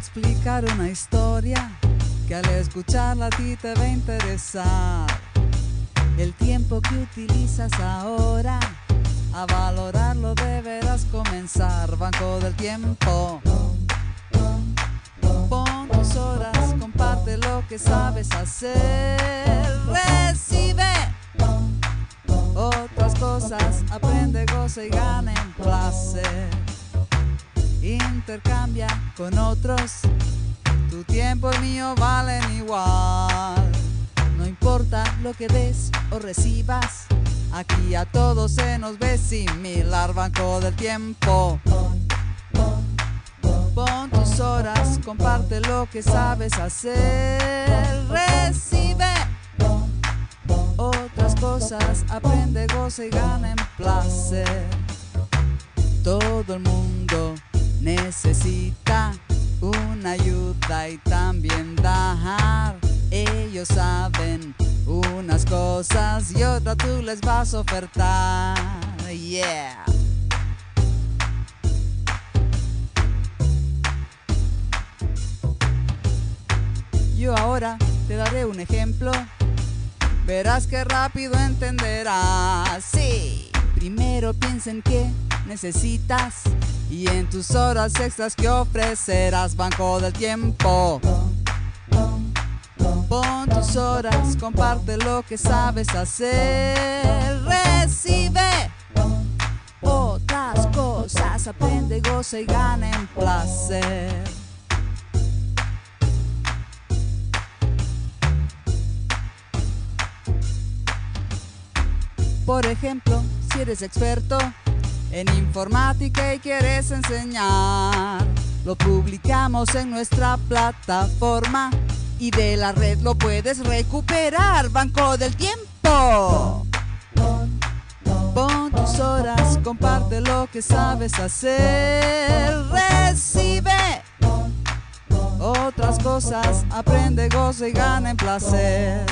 explicar una historia que al escucharla a ti te va a interesar. El tiempo que utilizas ahora, a valorarlo deberás comenzar. Banco del tiempo. Pon tus horas, comparte lo que sabes hacer. Recibe otras cosas, aprende, goza y gana en placer. Intercambia con otros, tu tiempo y mío valen igual. No importa lo que des o recibas, aquí a todos se nos ve similar. Banco del tiempo. Pon tus horas, comparte lo que sabes hacer. Recibe otras cosas, aprende, goza y gana en placer. Todo el mundo necesita una ayuda y también dar. Ellos saben unas cosas y otras tú les vas a ofertar. Yeah. Yo ahora te daré un ejemplo, verás que rápido entenderás. Sí, primero piensa en qué necesitas y en tus horas extras que ofrecerás. Banco del tiempo. Pon tus horas, comparte lo que sabes hacer. Recibe otras cosas, aprende, goza y gana en placer. Por ejemplo, si eres experto en informática y quieres enseñar, lo publicamos en nuestra plataforma y de la red lo puedes recuperar. Banco del tiempo. Pon tus horas, comparte lo que sabes hacer. Recibe otras cosas, aprende, goza y gana en placer.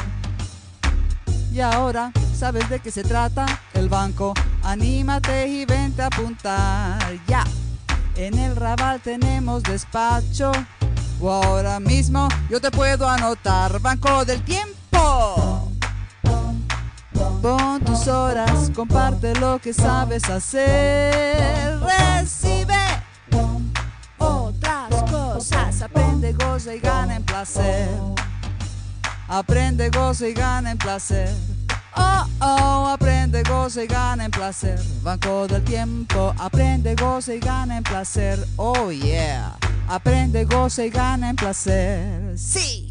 Y ahora sabes de qué se trata el banco, anímate y vente a apuntar. Ya, en el Raval tenemos despacho, o ahora mismo yo te puedo anotar. Banco del tiempo. Pon tus horas, comparte lo que sabes hacer. Recibe otras cosas, aprende, goza y gana en placer. Aprende, goza y gana en placer. Oh, oh, aprende, goza y gana en placer. Banco del tiempo. Aprende, goza y gana en placer. Oh, yeah. Aprende, goza y gana en placer. Sí.